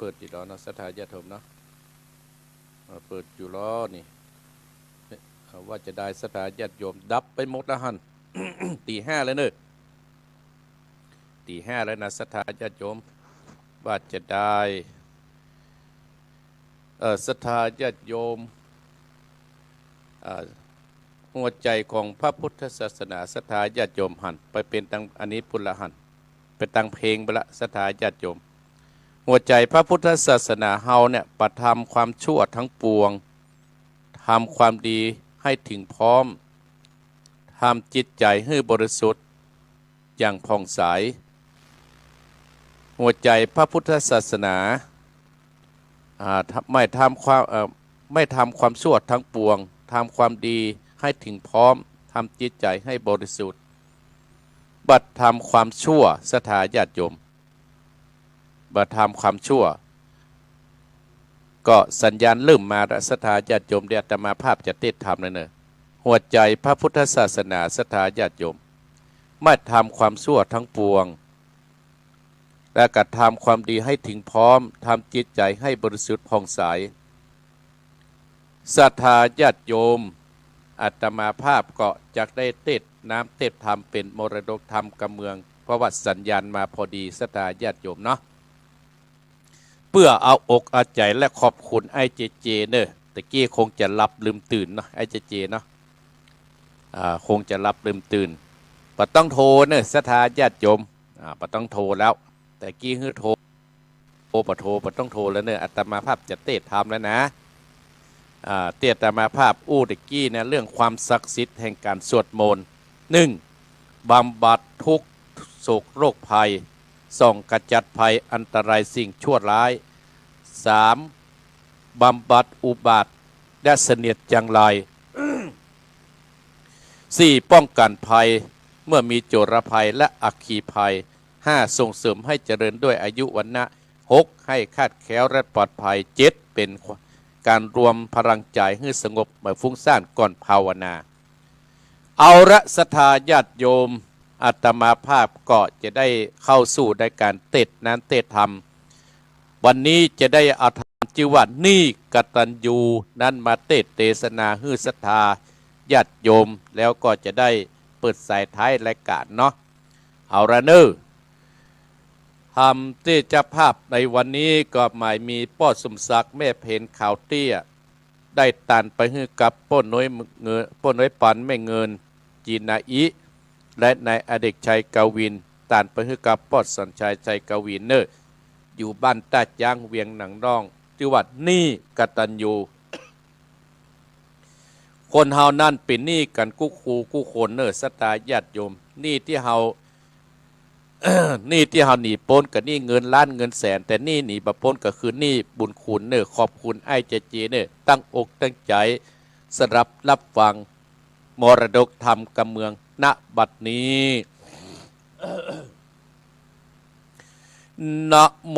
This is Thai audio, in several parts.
เปิดอยู่แล้วนะสถาญาติโยมเนาะเปิดอยู่ล้อนี่ว่าจะได้สถาญาติโยมดับไปหมดแล้วหัน ตีห้าแล้วเนอะตีห้าแล้วนะสถาญาติโยมว่าจะได้สถาญาติโยมหัวใจของพระพุทธศาสนาสถาญาติโยมหันไปเป็นตังอันนี้พุทธหันเป็นตังเพลงไปละสถาญาติโยมหัวใจพระพุทธศาสนาเฮาเนี่ยประทำความชั่วทั้งปวงทำความดีให้ถึงพร้อมทำจิตใจให้บริสุทธิ์อย่างผ่องใสหัวใจพระพุทธศาสนาไม่ทำความชั่วทั้งปวงทำความดีให้ถึงพร้อมทำจิตใจให้บริสุทธิ์บัดทำความชั่วสถาญาติโยมบัดทำความชั่วก็สัญญาณเริ่มมาสถาญาติโยมเดี๋ยวอาตมาภาพจะเทศธรรมเลยเนอะหัวใจพระพุทธศาสนาสถาญาติโยมไม่ทำความชั่วทั้งปวงและกระทำความดีให้ถึงพร้อมทำจิตใจให้บริสุทธิ์ผ่องใสศรัทธาญาติโยมอาตมาภาพก็จะได้เทศน้ำเทศธรรมเป็นมรดกธรรมกำเมืองเพราะว่าสัญญาณมาพอดีศรัทธาญาติโยมเนาะเพื่อเอาอกเอาใจและขอบคุณไอเจเจเนอะตะกี้คงจะหลับลืมตื่นเนาะไอเจเจเนาะคงจะหลับลืมตื่นปะต้องโทรเนอะศรัทธาญาติโยมปะต้องโทรแล้วแต่กี้ฮือโทรปะต้องโทรแล้วเนอะอาตมาภาพจะเทศธรรมแล้วนะเทศอาตมาภาพตะกี้นะเรื่องความศักดิ์สิทธิ์แห่งการสวดมนต์1บำบัดทุกโศกโรคภัย2กจัดภัยอันตรายสิ่งชั่วร้าย3บำบัดอุบัติและเสนียดจังไร4ป้องกันภัยเมื่อมีโจรภัยและอัคคีภัย5ส่งเสริมให้เจริญด้วยอายุวันนะ6ให้คาดแคล้วและปลอดภัย7เป็นการรวมพลังใจให้สงบเมื่อฟุ้งซ่านก่อนภาวนาเอาละศรัทธาญาติโยมอาตมาภาพก็จะได้เข้าสู่ในการเทศนั้นเทศธรรมวันนี้จะได้เอาธรรมชื่อว่านี่กตัญญูนั้นมาเทศนาให้ศรัทธาญาติโยมแล้วก็จะได้เปิดสายท้ายรายการเนาะเอาละเนอธรรมที่จะภาพในวันนี้ก็หมายมีป้อสมศักดิ์แม่เพนข่าวเตี้ยได้ตันไปให้กับป้นน้อยปันแม่เงินจีนาอิและนายอเด็กชัยกวินตันไปให้กับป้อสัญชัยชัยกวินเนออยู่บ้านตาจ้างเวียงหนังร่องที่วัดนี่กตัญญูคนเฮานั่นเป็นหนี้กันกู้คนเนอสตาญาติโยมนี่ที่เฮา นี่ที่เฮาหนีปนกับนี่เงินล้านเงินแสนแต่นี่หนีบะปนก็คือนี่บุญคุณเนอขอบคุณไอ้เจเจเนอตั้งอกตั้งใจสรับฟังมรดกธรรมกำเมืองณบัดนี้นะโม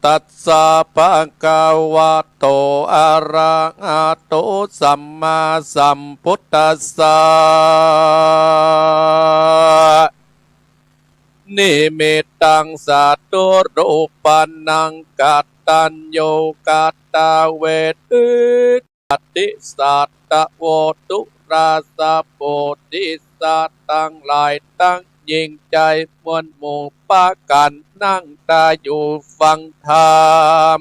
ตัสสะภะคะวะโตอะระหะโตสัมมาสัมพุทธัสสะนิมิตตังสัตตุรูปันนังกัตตัญโยกัตตาเวทิตติสัตตะโวตุราสะโพธิสัตว์ตั้งหลายตั้งยิ่งใจมวลหมู่ปะกันนั่งตาอยู่ฟังธรรม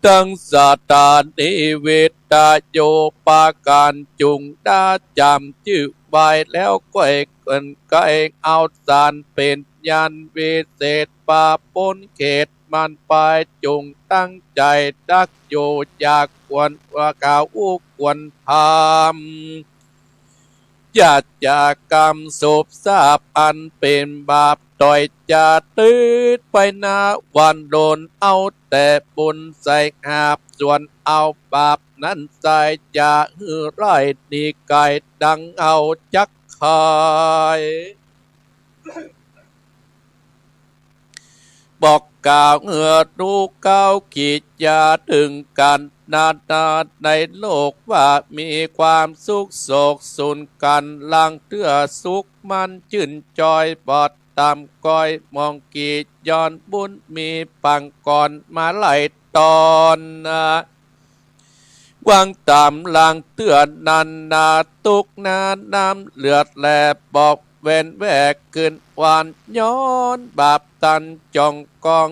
ตั้งสัตตานิเวตาโยปาการจุงดาจำชื่อใบแล้วก็ไก่เอาสารเป็นยันวิเศษปาปนเขตมันไปจุงตั้งใจดักโยอยากควรว่ากล่าวควรทำญาติกรรมศพทราบอันเป็นบาปต่อยจะตืดไปนาวันโดนเอาแต่บุญใส่หาบส่วนเอาบาปนั้นใส่จะหือไรดีไก่ดังเอาจักคายบอกกล่าวดูเก้าขีดยาถึงการ นาในโลกว่ามีความสุขโศกสุนกันลังเตื้อสุขมันชื่นจอยปอดตามก้อยมองกีดย้อนบุญมีปังก่อนมาไล่ตอนวางตามลางเตือนนันนาตุกนาน้ำเลือดแลบอกเว้นแวกขึ้นหวานย้อนบาปตันจองกอง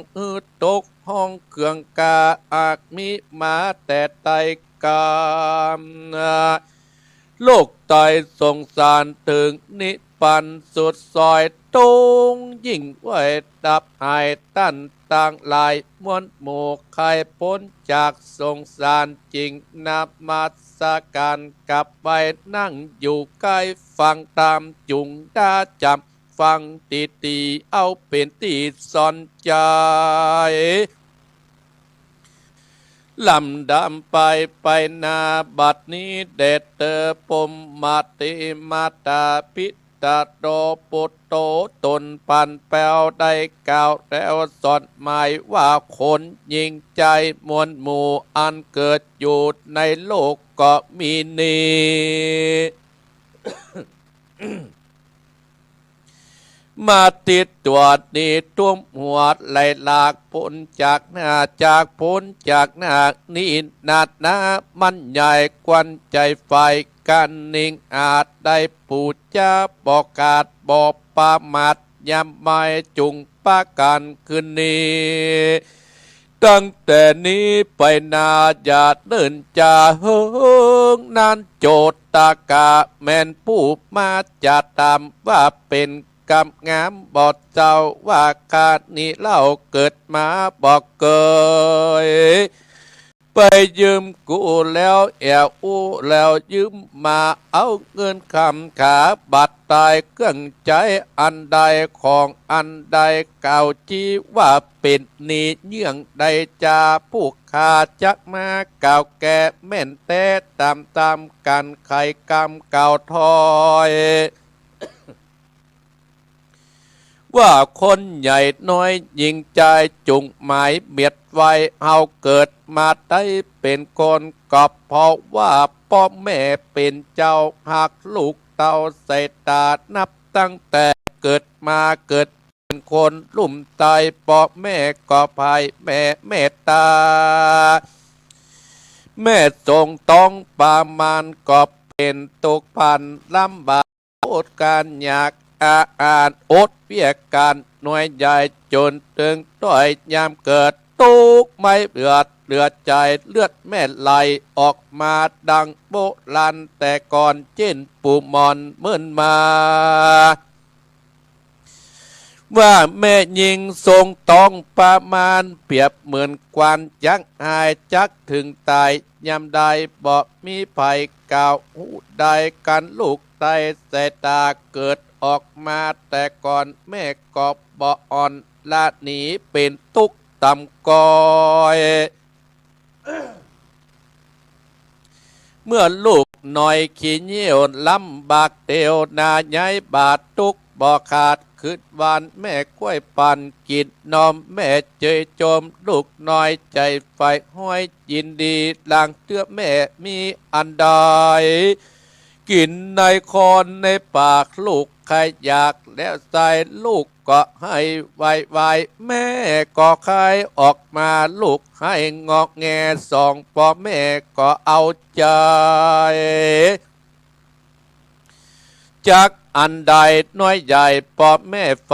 ตกห้องเครื่องกาอากมีมาแต่ไตกามโลกตายสงสารถึงนิปันสุดซอยตรงยิ่งไว้ดับหายตั้นต่างลายมวลหมู่ใครพ้นจากสงสารจริงนับมาสการกลับไปนั่งอยู่ใกล้ฟังตามจุงดาจำฟังตีเอาเป็นตีสอนใจลำดำไปนาบัดนี้เดชเตอปมมาติมาตาพิตาโดปุตโตตนปันแปวได้กล่าวแล้วสอนหมายว่าคนยิ่งใจมวลหมู่อันเกิดอยู่ในโลกก็มีนี้ มาติดตัวนี้ตุ้มหัวไหลหลากพ้นจากหน้าจากพ้นจากหน้านี่นาดนามันใหญ่กวนใจไฟกันนิ่งอาจได้ปูจาบอกกาดบอกปามัดยำไม่จุงปากันคืนนี้ตั้งแต่นี้ไปนาอย่าเดินจ่าเฮิงนานโจทตากาแม่นผู้มาจะตามว่าเป็นกำงามบอกเจ้าว่าการนี้เล่าเกิดมาบอกเกยไปยืมกูแล้วแอวอู้แล้วยืมมาเอาเงินคำขาบัตรตายเครื่องใจอันใดของอันใดเก่าจีว่าเป็นนี้เยื่องใดจาผู้ขาจักมาเก่าแก่แม่นแต่ตามกันไข่กำเก่าทอยว่าคนใหญ่น้อยยิงใจจุงหมายเบียดไว้เฮาเกิดมาได้เป็นคนก็เพราะว่าพ่อแม่เป็นเจ้าหักลูกเต้าใส่ตานับตั้งแต่เกิดมาเกิดเป็นคนลุ่มตายพ่อแม่ก็ภายแม่เมตตาแม่ทรงต้องประมาณก็เป็นตกพันลำบากอดการอยากอ่านอดเพียการหน่วยใหญ่จนถึงต้อยยามเกิดตุกไม่เลือดใจเลือดแม่ไหลออกมาดังโบราณแต่ก่อนเช่นปูมอนเมื่นมาว่าแม่ยิงทรงต้องประมาณเปรียบเหมือนกวนยักษ์หายจักถึงตายยามใดบอกมีภัยกล่าวหูใดกันลูกไตใส่ตาเกิดออกมาแต่ก่อนแม่กอบบ่อ่อนละหนีเป็นตุกต่ำกอยเมื่อลูกหน่อยขี้เยี่ยวลำบากเตียวนาย้ายบาดตุกบ่ขาดคืดวานแม่กล้วยปั่นกินนมแม่เจยจมลูกน้อยใจไฟห้อยยินดีหลังเตื้อแม่มีอันใดกินในคอนในปากลูกใครอยากแล้วใส่ลูกก็ให้ไวแม่ก็ใครออกมาลูกให้งอกแงสองพ่อแม่ก็เอาใจจากอันใดน้อยใหญ่พ่อแม่ไฟ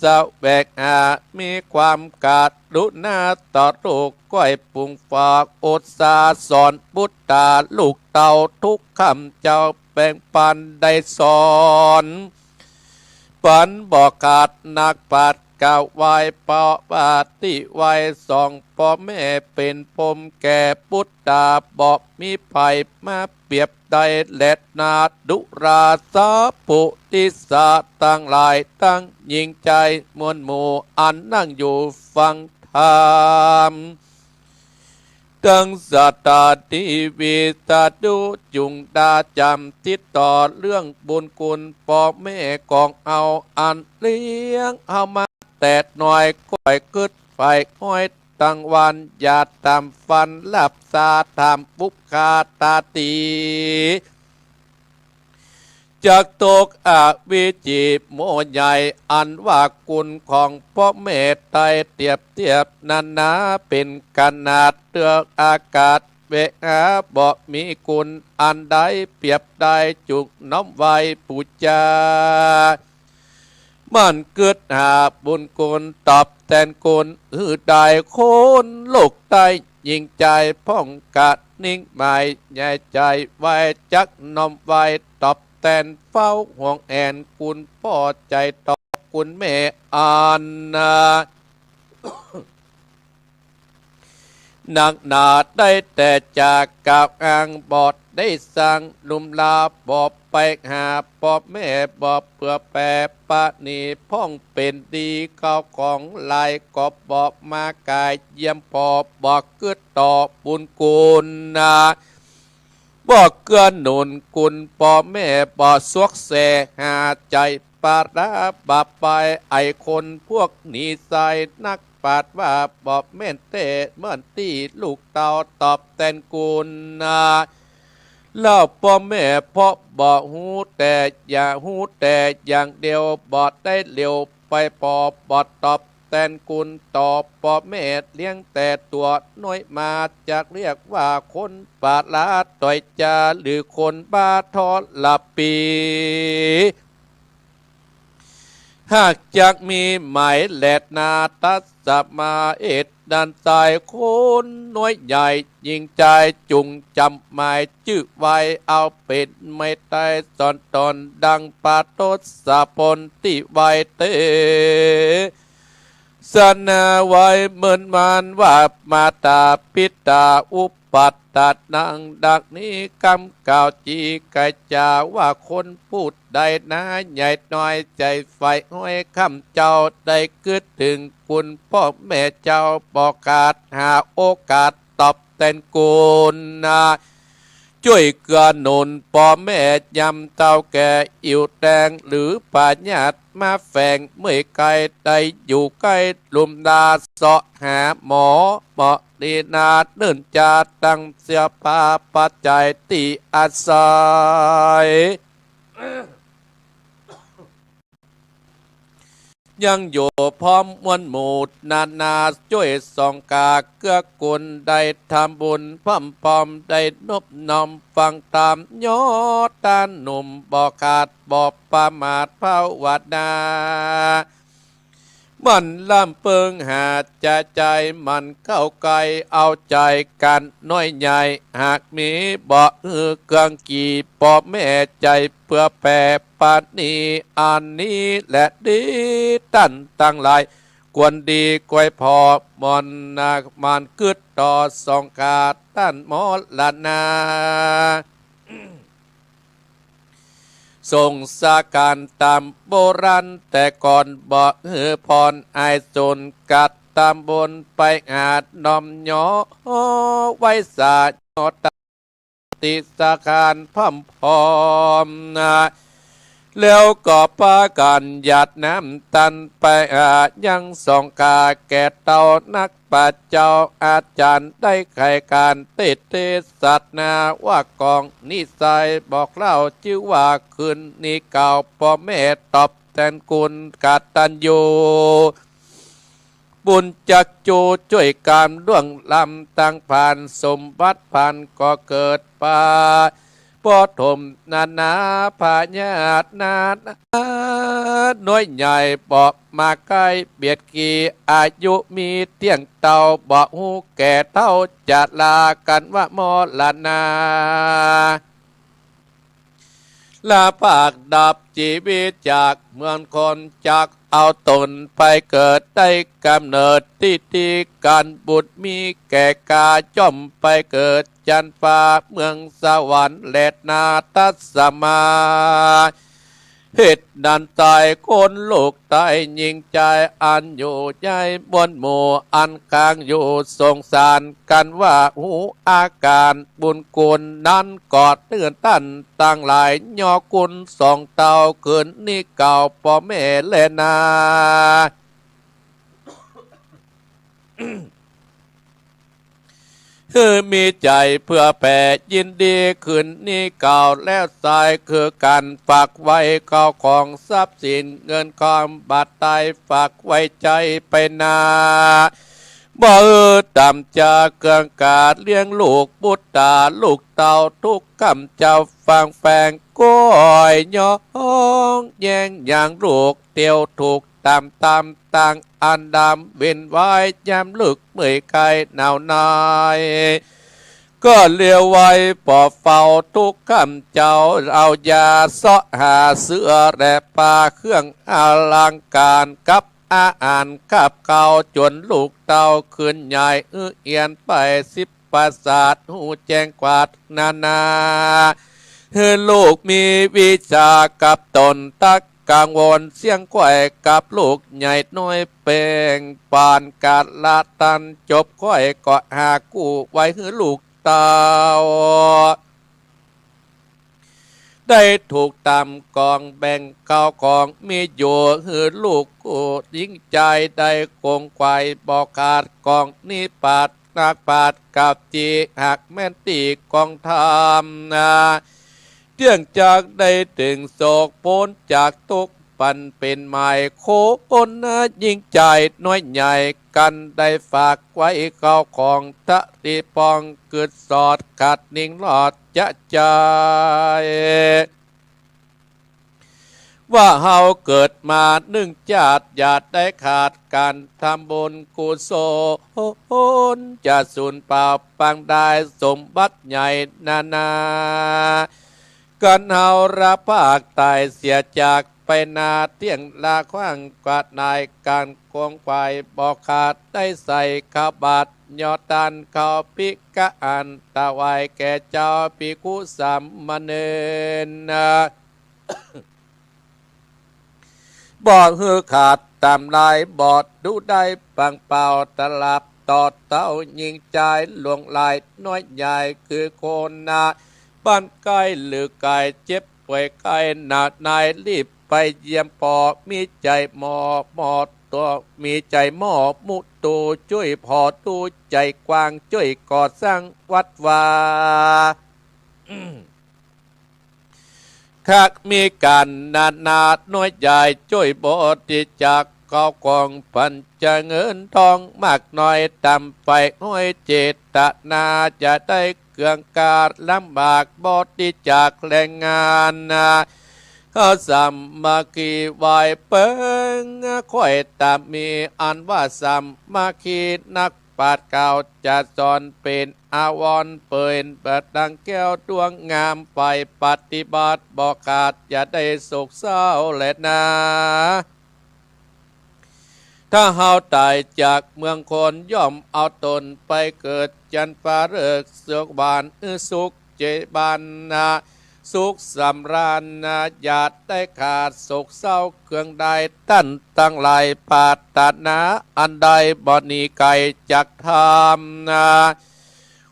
สะแวกมีความกาดรุณาต่อลูกก้อยปุงฝากอดสาสอนบุตรตาลูกเต่าทุกคำเจ้าแบ่งปันได้สอนปันบอกขาดนักปัดกล่าวไว้เป่าปาติไว้สองพ่อแม่เป็นปมแก่บุตรตาบอกมีภัยมาเปรียบได้และนาดุราสาปุติสาตั้งหลายตั้งยิงใจมวลหมู่อันนั่งอยู่ฟังธรรมตั้งสัตตาทิวิตาดุจุงดาจำติดต่อเรื่องบุญคุณพ่อแม่กองเอาอันเลี้ยงเอามาแต่หน่อยก้อยกึดไฟห้อย ตั้งวันอย่าตามฟันหลับตาทำปุบคาตาตีจากตกอาวิจิโมใหญ่อันว่ากุลของพ่อแม่ไตเทียบนานาเป็นขนาดเตือกอากาศเวหาบ่มีกุลอันใดเปรียบได้จุกน้อมไว้ปูจามันเกิดหาบุญกุลตอบแทนกุลได้คนโลกใต้ยิ่งใจพ่องกะนิ่งหมายใหญ่ใจไว้จักน้อมไว้ตอบแทนเฝ้าห่วงแอนกุลพ่อใจตอบกุลแม่อันนักหนาได้แต่จากกาบอ้างบอดได้สั่งลุมลาบอบไปหาปอบแม่บอบเพื่อแปรปะนีพ่องเป็นดีเข้าของลายกอบบอกมากายเยี่ยมพอบอกเกิดต่อบุญกุลบอกเกื้อหนุนกุลปอแม่บอกสวกแสหาใจปาราบาไปไอคนพวกนี้ใส่นักปาดว่าบอกแม่นเตะเมื่อตีลูกเต่าตอบแทนกุลเล่าพ่อแม่เพราะบอกหูแต่อย่าหูแต่อย่างเดียวบอดได้เร็วไปปอบอดตอบแทนกุลตอบพ่อแม่เลี้ยงแต่ตัวน้อยมาจากเรียกว่าคนปาลาต่อยจาหรือคนบ้าทอลับปีหากจากมีหมายแหลดนาตัสสมาเอ็ดดันใจคนน้อยใหญ่ยิงใจจุงจำหมายชื่อไว้เอาเป็นไม่ตายสอนตอนดังปาโตสะปนติไว้เตสนาไว้เหมือนมันว่ามาตาปิตาอุปัตตานังดักนี้คำกล่าวจีกายจาว่าคนพูดใดนะใหญ่น้อยใจไฟห้อยคำเจ้าได้เกิดถึงคุณพ่อแม่เจ้าบอกขาดหาโอกาสตอบแทนกุลช่วยเกื้อหนุนพ่อแม่ยำเต้าแก่อิวแดงหรือป่าญาติมาแฝงเมื่อไกลได้อยู่ใกล้ลุมดาเสาะหาหมอเหมาะดีนาเนื่นจาตั้งเสียปาปัจจัยติอาศัยยังอยู่พร้อมมวลหมู่นาช่วยส่องกาเกื้อกุลได้ทำบุญพร้อมได้นบน้อมฟังตามยอดตาหนุ่มบอกขาดบอกประมาทภาวนามันล่ำเปิงหาใจมันเข้าไกลเอาใจกันน้อยใหญ่หากมีบอกเครื่องกี่ปอบแม่ใจเพื่อแปรปานีอันนี้และดีตั้นตั้งหลายกวนดีกวยพอมอนนามันกึดต่อสองกาตั้นมอลนาส่งสาการตามโบราณแต่ก่อนบอกพรอายจนกัดตามบนไปอาจนอมย่อไว้สาญอตติสาการพัมพอมแล้วก็ปากันหยาดน้ำตันไปยังสองกาแก่เต่านักปัจเจ้าอาจารย์ได้ไขการติดเทสัตนาว่ากองนิสัยบอกเล่าชื่อว่าคืนนี้เก่าพ่อแม่ตอบแทนกุลกตัญญูบุญจักจูช่วยการล่วงล้ำตั้งผ่านสมบัติผ่านก็เกิดป่าปฐมนาพาญาตนาน้อยใหญ่บอกมาใกล้เบียดกีอายุมีเที่ยงเต่าบอกหูแก่เท่าจะลากันว่ามอลนาลาปากดับชีวิตจากเมืองคนจากเอาตนไปเกิดได้กำเนิดที่การบุตรมีแก่กาจ้อมไปเกิดจันฟ้าเมืองสวรรค์และนาตัสมาเหตุดันตายคนโลกตายยิงใจอันอยู่ใจบนหมู่อันกลางอยู่สงสารกันว่าหูอาการบุญกุลนั้นกอดเตือนตั้นตั้งหลายย่อกุลสองเต่าคืนนี้เก่าพ่อแม่เลนา มีใจเพื่อแผ่ยินดีขึ้นนี้เก่าแล้วสายคือการฝากไว้เก่าของทรัพย์สินเงินคอมบาดตายฝากไว้ใจไปนาบ่ต่ำจะเกืองกาดเลี้ยงลูกบุตรตาลูกเต่าทุกคำเจ้าฟังแฝงก้อยย้องแย่งอย่างลูกเตียวถูกตามต่างอันดำเว้นไว้ยามลึกเมื่อยไกลหนาวนายก็เลี้ยวไว้ปอบเฝ้าทุกคำเจ้าเอายาเสาะหาเสื้อแร่ปลาเครื่องอลังการกับอ่านกับเก่าจนลูกเต่าขึ้นใหญ่เอียนไป10 ประสาทหูแจ้งกวาดนาลูกมีวิชากับตนตักกังวลเสียงไข่กับลูกใหญ่น้อยเป่งปานกาดละตันจบไข่ก็หากู้ไว้ให้ลูกเต่าได้ถูกตามกองแบ่งเก่าของมีอยู่หือลูกกูยิ่งใจได้คงไข่บอกขาดกองนี้ปาดนักปาดกับจีหักแม่นตีกองทำเนื่องจากได้ถึงโศกพ้นจากทุกปันเป็นหมายโคอนยิ่งใจน้อยใหญ่กันได้ฝากไว้เก่าของทะตีปองเกิดสอดขัดนิ่งหลอดจะใจว่าเฮาเกิดมา1 ชาติอย่าได้ขาดการทำบุญกุศลจะสูญเปล่าปังได้สมบัติใหญ่นากันเฮารับภาคตายเสียจากไปนาเที่ยงลาขว้างกวาดนายการกองควายบอกขาดได้ใส่ข้าบาทยอดตันเขาปิกะอันตะไวแก่เจ้าปิกุสัมมเนนบอดหือขาดตามลายบอดดูได้ปังเป่าตลับต่อเต้ายิงใจหลวงลายน้อยใหญ่คือโคนนาบ้านใกล้หรือไก่เจ็บป่วยไข้หนักนายรีบไปเยี่ยมปอมีใจหมอตัวมีใจหมอมุตูช่วยพอตูใจกว้างช่วยก่อสร้างวัดวาคักมีการนาน้อยใหญ่ช่วยบริจากเก่ากองพันจะเงินทองมากน้อยตำไปห้อยเจตนาจะได้เกืองการลำบากบริจากแรงงานเขาสัมมาคีวายเปิงค่อยตามมีอันว่าสัมมาคีนักปาดเก่าจะสอนเป็นอาวรเปินเปิดดังแก้วดวงงามไปปฏิบัติบอกขาดอย่าได้โศกเศร้าแหละนะถ้าเฮาตายจากเมืองคนย่อมเอาตนไปเกิดจันฟ้าเริกเสือกบานสุขเจบานนาสุขสำราญนาญาติได้ขาดโศกเศร้าเครื่องใดตั้นตั้งหลายปาตนาอันใดบ่นีไก่จักทำนา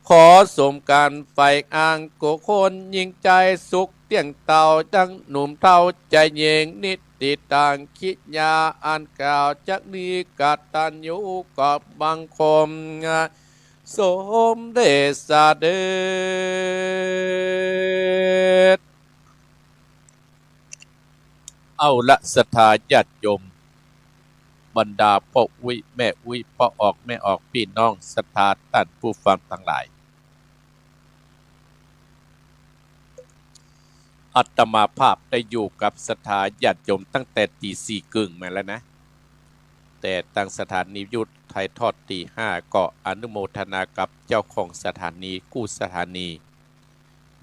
ขอสมการไฟอ่างกุคนยิงใจสุขเตียงเต่าจังหนุ่มเท่าใจเยงนิดติดต่างคิดยาอันกล่าวจักนี้กัตตัญญูกับบังคมสมเด็จสเด็จเอาละศรัทธาญาติโยมบรรดาพ่ออุ้ยแม่อุ้ยพ่อออกแม่ออกพี่น้องศรัทธาท่านผู้ฟังทั้งหลายอาตมาภาพได้อยู่กับศรัทธาญาติโยมตั้งแต่ตี 4 ครึ่งมาแล้วนะแต่ตั้งสถานียุทธไทยทอดตี 5ก็อนุโมทนากับเจ้าของสถานีกู้สถานี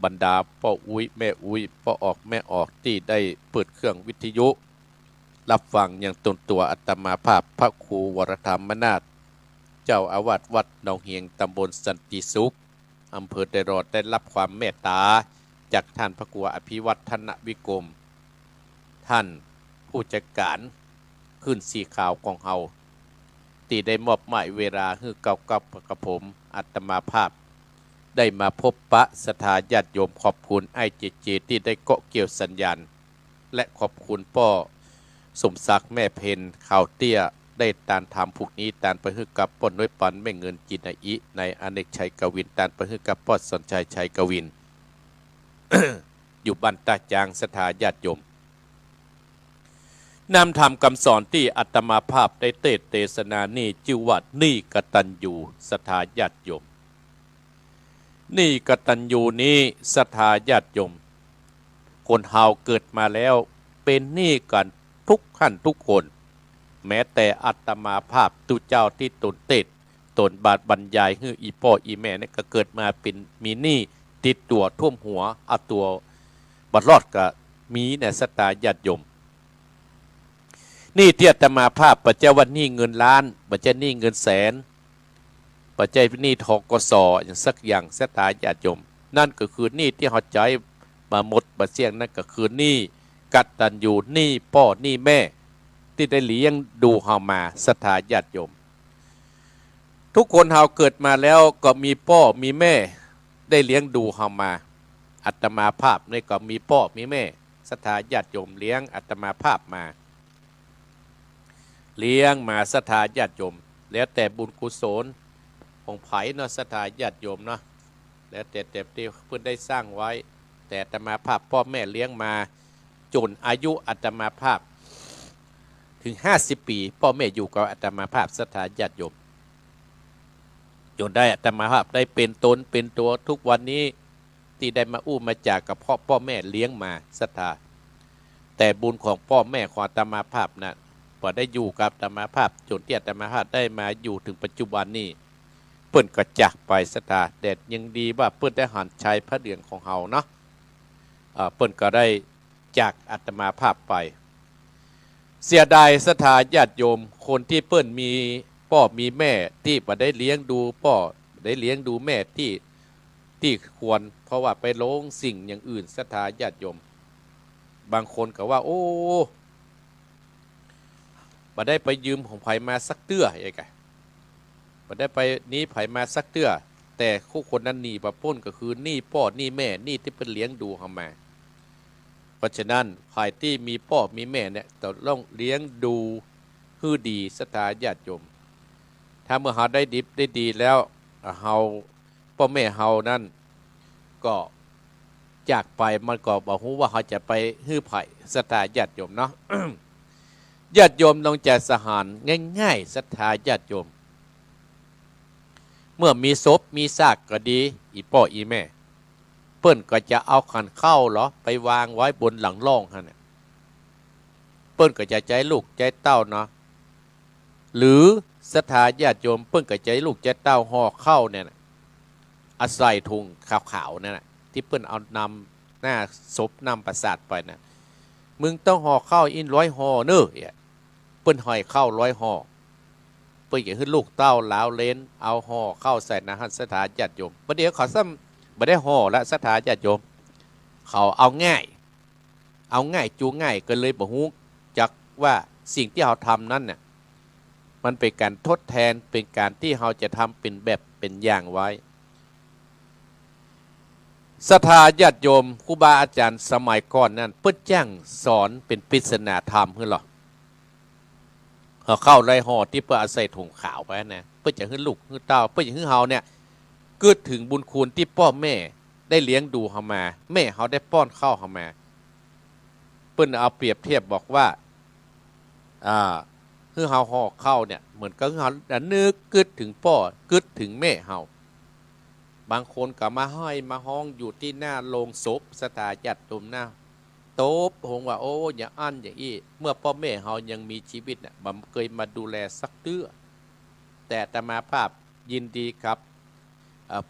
บรรดาพ่ออุ้ยแม่อุ้ยพ่อออกแม่ออกที่ได้เปิดเครื่องวิทยุรับฟังอย่างตนตัวอาตมาภาพพระครูวรธรรมนาถเจ้าอาวาสวัดหนองเฮียงตำบลสันติสุขอำเภอไดรอดได้รับความเมตตาจากท่านพระครูอภิวัฒนวิกรมท่านผู้จัดการขึ้นสีขาวของเฮาที่ได้มอบหมายเวลาให้เก่ากับผมอาตมาภาพได้มาพบปะศรัทธาญาติโยมขอบคุณไอ้เจเจที่ได้เกาะเกี่ยวสัญญาณและขอบคุณพ่อสมศักดิ์แม่เพนข่าวเตี้ย ได้ตานทำผูกนี้ตานไปฮึกกับป้นด้วยปันแม่เงินจินอิในอเนกชัยกวินตานไปฮึกกับปอดสนชัยชัยกวิน อยู่บ้านตาจางสถาญาติโยมนำธรรมคำสอนที่อัตมาภาพได้เทศนานี่ชื่อว่านี่กตัญญูสถาญาติโยมนี่กตัญญูนี้สถาญาติโยมคนเฮาเกิดมาแล้วเป็นหนี้กันทุกขั้นทุกคนแม้แต่อัตมาภาพตุเจ้าที่ตนเตศตนบาดบรรยายให้อีพ่ออีแม่เนี่ยก็เกิดมาเป็นมีหนี้ติดตัวท่วมหัวเอาตัวบัดรอดก็มีในสตาญาติโยมนี่ที่อาตมาภาพปัจจัยวันนี้เงินล้านปัจจัยนี้เงินแสนปัจจัยนี้ทกสอย่างสักอย่างสตาญาติโยมนั่นก็คือนี่ที่เขาใจมาหมดบัดเสียงนั่นก็คือนี่กตัญญูนี่พ่อนี่แม่ที่ได้เลี้ยงดูเฮามาสถาญาติโยมทุกคนเฮาเกิดมาแล้วก็มีพ่อมีแม่ได้เลี้ยงดูเฮามาอาตมาภาพนี่ก็มีพ่อมีแม่สถาญาติโยมเลี้ยงอาตมาภาพมาเลี้ยงมาสถาญาติโยมแล้วแต่บุญกุศลของไผ่เนาะสถาญาติโยมเนาะแล้วแต่ที่เพื่อนได้สร้างไว้แต่อาตมาภาพพ่อแม่เลี้ยงมาจนอายุอาตมาภาพถึง50 ปีพ่อแม่อยู่กับอาตมาภาพสถาญาติโยมจนได้อาตมาภาพได้เป็นตนเป็นตัวทุกวันนี้ที่ได้มาอู้มาจากกับพ่อแม่เลี้ยงมาศรัทธาแต่บุญของพ่อแม่ของอาตมาภาพนะพอได้อยู่กับอาตมาภาพจนที่อาตมาภาพได้มาอยู่ถึงปัจจุบันนี้เปิ้นก็จากไปศรัทธาแต่ยังดีว่าเปิ้นได้หันชัยพระเดือนของเฮาเนาะเปิ้นก็ได้จากอาตมาภาพไปเสียดายศรัทธาญาติโยมคนที่เปิ้นมีพ่อมีแม่ที่บ่ได้เลี้ยงดูพ่อได้เลี้ยงดูแม่ที่ควรเพราะว่าไปลงสิ่งอย่างอื่นศรัทธาญาติโยมบางคนก็ว่าโอ้บ่ได้ไปยืมของไผมาสักเตื้อไอ้กะบ่ได้ไปนี้ไผมาสักเตื้อแต่คู่คนนั้นหนีบ่พ้นก็คือหนี้พ่อหนี้แม่หนี้ที่เพิ่นเลี้ยงดูเฮามาเพราะฉะนั้นภายที่มีพ่อมีแม่เนี่ยต้องเลี้ยงดูให้ดีศรัทธาญาติโยมถ้าเมื่อเฮาได้ดิบได้ดีแล้วเฮาพ่อแม่เฮานั่นก็จากไปมันก็บ่ฮู้ว่าเฮาจะไปฮื้อไผศรัทธาญาติโยมเนาะ ญาติโยมต้องใจสหารง่ายๆศรัทธาญาติโยมเมื่อมีศพมีซากก็ดีอีพ่ออีแม่เปิ้นก็จะเอาขันเข้าเหรอไปวางไว้บนหลังร่องฮะเนี่ยเปิ้นก็จะใจลูกใจเต้าเนาะหรือศรัทธาญาติโยมเปิ้นก็ใจลูกใจเต้าห่อเข้าเนี่ยอาศัยถุงขาวๆนั่นแหละที่เปิ้นเอานำหน้าศพนำประสาทไปนะมึงต้องห่อเข้าอิน100 ห่อเนอะเปิ้นห่อยเข้า100 ห่อเปิ้นอย่าให้ลูกเต้าล้าวเลนเอาห่อเข้าใส่นะฮะศรัทธาญาติโยมประเดี๋ยวเขาซ้ำบ่ได้ห่อและศรัทธาญาติโยมเขาเอาง่ายจูง่ายก็เลยบ่ฮู้จักว่าสิ่งที่เขาทำนั้นเนี่ยมันเป็นการทดแทนเป็นการที่เขาจะทำเป็นแบบเป็นอย่างไว้ศรัทธาญาติโยมครูบาอาจารย์สมัยก่อนนั้นเปิ้นแจ้งสอนเป็นปริศนาธรรมให้หรอเขาเข้าไรห่อที่เพื่ออาศัยถุงขาวไปนะเพื่อจะให้ลูกให้เต้าเพื่อจะให้เฮาเนี่ยเกิดถึงบุญคุณที่พ่อแม่ได้เลี้ยงดูเฮามาแม่เขาได้ป้อนข้าวเฮามาเปิ้นเอาเปรียบเทียบบอกว่าคือเฮาห่อข้าวเนี่ยเหมือนกับเฮานึกกึดถึงพ่อกึดถึงแม่เฮาบางคนก็มาห้อยมาห้องอยู่ที่หน้าโรงศพสถาญาติโยมหน้าโต๊บหงว่าโอ้อย่าอั้นอย่างอี้เมื่อพ่อแม่เฮายังมีชีวิตเนี่ยบ่เคยมาดูแลสักเตื้อแต่อาตมาภาพยินดีครับ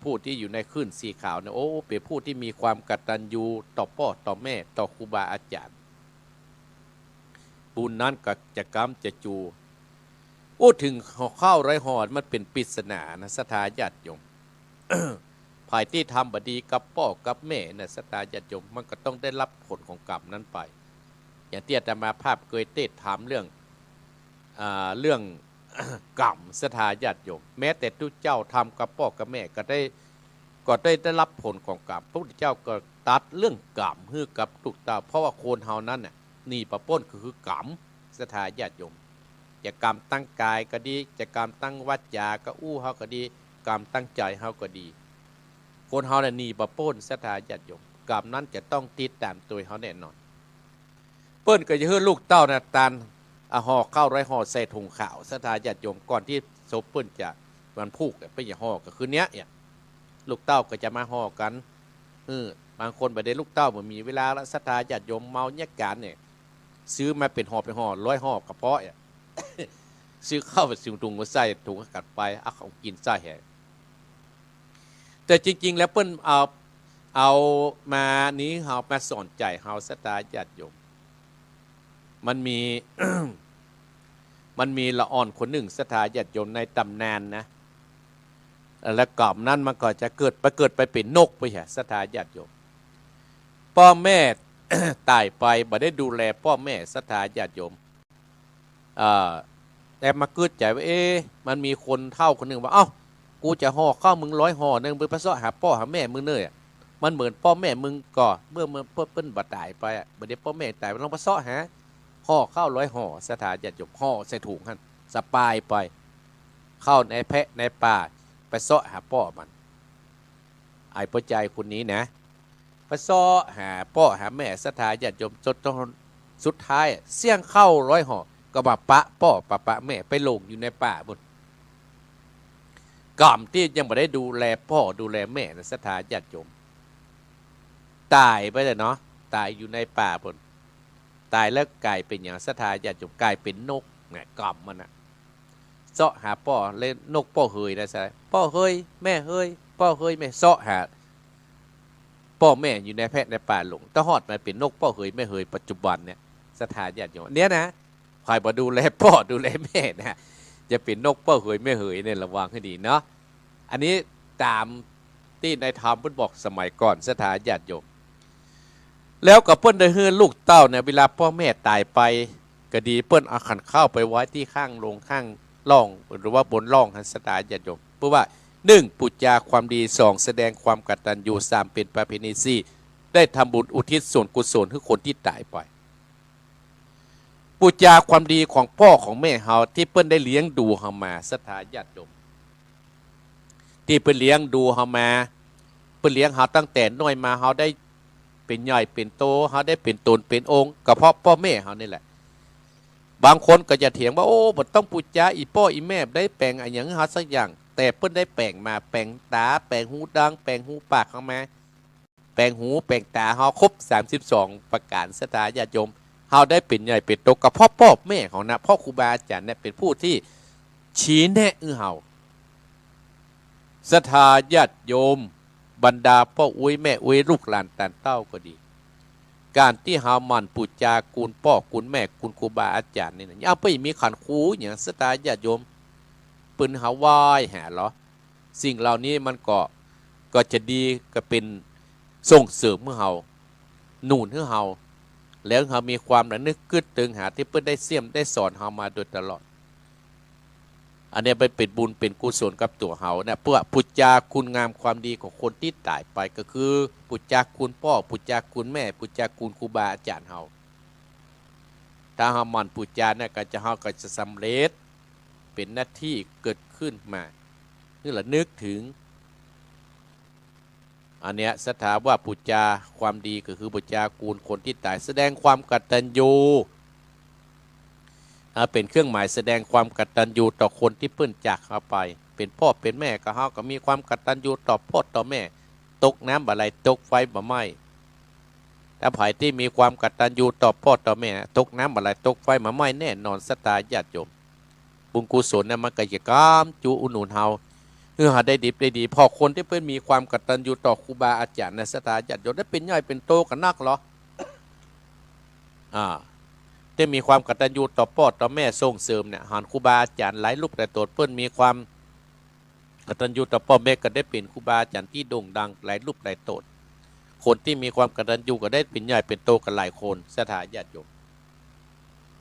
ผู้ที่อยู่ในคลื่นสีขาวเนี่ยโอ้เป็นผู้ที่มีความกตัญญูต่อพ่อต่อแม่ต่อครูบาอาจารย์บุญนั้นก็จะกำจะจูโอ้ถึงข้าวไรหอดมันเป็นปริศนานะศรัทธาญาติโยม ภายที่ทำบดีกับพ่อกับแม่นะศรัทธาญาติโยมมันก็ต้องได้รับผลของกรรมนั้นไปอย่างที่อาตมาภาพเคยเทศถามเรื่อง กรรมศรัทธาญาติโยมแม้แต่ทุกเจ้าทำกับพ่อกับแม่ก็ได้รับผลของกรรมพระพุทธเจ้าก็ตัดเรื่องกรรมให้กับทุกเจ้าเพราะว่าคนเฮานั้นน่ะนี่ประป้นคือกรรมศรัทธาญาติโยม จะกรรมตั้งกายก็ดีจะกรรมตั้งวัจจาก็อู้เฮาก็ดีกรรมตั้งใจเฮาก็ดีคนเฮาเนี่ยหนีบ่พ้นศรัทธาญาติโยมกรรมนั้นจะต้องติดตามตัวเฮาแน่นอนเปิ้นก็จะให้ลูกเต้าน่ะตานห่อข้าว100ห่อใส่ถุงขาวศรัทธาญาติโยมก่อนที่ศพเปิ้นจะวันผูกไปอย่าห่อก็คือเนี้ยลูกเต้าก็จะมาห่อกันบางคนบ่ได้ลูกเต้าบ่มีเวลาละศรัทธาญาติโยมเมาเนี่ยการเนี่ยซื้อมาเป็นห่อเป็นห่อ100ห่อกระเพาะซื้อข้าวไปซื้อถุงมาใส่ถุงกัดไปเอาของกินใส่แห่แต่จริงๆแล้วเปิ้นเอามานี้เฮามาสอนใจเฮาศรัทธาญาติโยมมันมี มันมีละอ่อนคนหนึ่งศรัทธาญาติโยมในตำนานนะและกรอบนั้นมันก็จะเกิดไปเป็นนกไปฮะศรัทธาญาติโยมพ่อแม่ ตายไปบ่ได้ดูแลพ่อแม่ศรัทธาญาติโยมแต่มาเกิดใจว่ามันมีคนเฒ่าคนหนึ่งว่าเอ้ากูจะห่อข้าวมึง100ห่อนึงไปพระเสาะหาพ่อหาแม่มึงเนยมันเหมือนพ่อแม่มึงก่อเมื่อเปิ้นบ่ตายไปบ่ได้พ่อแม่ตายมันต้องพระเสาะหาห่อข้าว100ห่อศรัทธาญาติโยมห่อใส่ถุงหั่นสปายไปเข้าในแพะในป่าไปเสาะหาพ่อมันไอ้พ่อใจคนนี้นะไปเสาะหาพ่อหาแม่ศรัทธาญาติโยมจนสุดท้ายเสี่ยงเข้า100ห่อก็บ่ปะพ่อปะแม่ไปลงอยู่ในป่าบุญกรรมที่ยังบ่ได้ดูแลพ่อดูแลแม่นะศรัทธาญาติโยมตายไปเลยเนาะตายอยู่ในป่าบุญตายแล้วกลายเป็นอย่างศรัทธาญาติโยมกลายเป็นนกเนี่ยกรรมมันนะเสาะหาพ่อเล่นนกพ่อเฮยนะใช่พ่อเฮยแม่เฮยพ่อเฮยแม่เสาะหาพ่อแม่อยู่ในแพะในป่าหลงตะฮอดมาเป็นนกพ่อเฮยแม่เฮยปัจจุบันเนี่ยศรัทธาญาติโยมเนี้ยนะคอยมาดูแลพ่อดูแลแม่นะจะเป็นนกพ่อเฮยแม่เฮยเนี่ยระวังให้ดีเนาะอันนี้ตามที่ในธรรมเพิ่นบอกสมัยก่อนศรัทธาญาติโยมแล้วก็เปิ้นได้ฮื้อลูกเต้าเนี่ยเวลาพ่อแม่ตายไปก็ดีเปิ้นเอาขันข้าวไปไว้ที่ข้างโรงข้างร่องหรือว่าบนร่องหันศรัทธาญาติโยมเพราะว่า1ปุจจาความดี2แสดงความกตัญญู3เป็นประเพณี4ได้ทำบุญอุทิศส่วนกุศลให้คนที่ตายไปปุจจาความดีของพ่อของแม่เฮาที่เปิ้นได้เลี้ยงดูเฮามาศรัทธาญาติโยมที่เปิ้นเลี้ยงดูเฮามาเปิ้นเลี้ยงเฮาตั้งแต่น้อยมาเฮาได้เป็นใหญ่เป็นโตเฮาได้เป็นตนเป็นองค์ก็เพราะพ่อแม่เฮานี่แหละบางคนก็จะเถียงว่าโอ้บ่ต้องปุจจาอีพ่ออีแม่ได้แปลงอะไรอย่างเฮาสักอย่างแต่เปิ้นได้แปลงมาแปลงตาแปลงหูดังแปลงหูปากเฮามาแปลงหูแปลงตาเฮาครบ32ประการศรัทธาญาติโยมเฮาได้เป็นใหญ่เป็นโตกับพ่อแม่เฮานะพ่อครูบาอาจารย์เนี่ยเป็นผู้ที่ชี้แนะเฮาศรัทธาญาติโยมบรรดาพ่ออุ้ยแม่อุ้ยลูกหลานตานเต้าก็ดีการที่เฮามันปุจจากูลพ่อกูลแม่กูลครูบาอาจารย์นี่นะอย่าไปมีขันคูอย่างศรัทธาญาติโยมปืนหาไหว้หาเหรอสิ่งเหล่านี้มันก็จะดีก็เป็นส่งเสริมเมื่อเฮาหนุนให้เฮาแล้วเฮามีความระนึกกึดตึงหาที่เพิ่นได้เสี่ยมได้สอนเฮามาโดยตลอดอันนี้ไปเป็นบุญเป็นกุศลกับตัวเฮาเนี่ยเพื่อปุจจาคุณงามความดีของคนที่ตายไปก็คือปุจจาคุณพ่อปุจจาคุณแม่ปุจจาคุณครูบาอาจารย์เฮาถ้าเฮามันปุจจาเนี่ยก็จะเฮาก็จะสำเร็จเป็นหน้าที่เกิดขึ้นมานี่แหละนึกถึงอันเนี้ยสถาว่าปุจจาความดีก็คือปุจจากูลคนที่ตายแสดงความกตัญญูเป็นเครื่องหมายแสดงความกตัญญูต่อคนที่เพิ่นจากเขาไปเป็นพ่อเป็นแม่ก็เฮาก็มีความกตัญญูต่อพ่อต่อแม่ตกน้ำบ่ไหลตกไฟบ่ไหม้ถ้าไผที่มีความกตัญญูต่อพ่อต่อแม่ตกน้ำบ่ไหลตกไฟบ่ไหม้แน่นอนศรัทธาญาติโยมบุญกุศลเนี่ยมันก็จะกามจูอุหนุนเฮาเพื่อหาได้ดีได้ดีพอคนที่เพิ่นมีความกตัญญูต่อครูบาอาจารย์ในศรัทธาญาติโยมได้เป็นใหญ่เป็นโตกันนักเหรอที่มีความกตัญญูต่อพ่อต่อแม่ส่งเสริมเนี่ยหานครูบาอาจารย์หลายรูปแต่ตัวเพิ่นมีความกตัญญูต่อพ่อแม่ก็ได้เป็นครูบาอาจารย์ที่โด่งดังหลายรูปหลายตนคนที่มีความกตัญญูก็ได้เป็นใหญ่เป็นโตกันหลายคนศรัทธาญาติโยม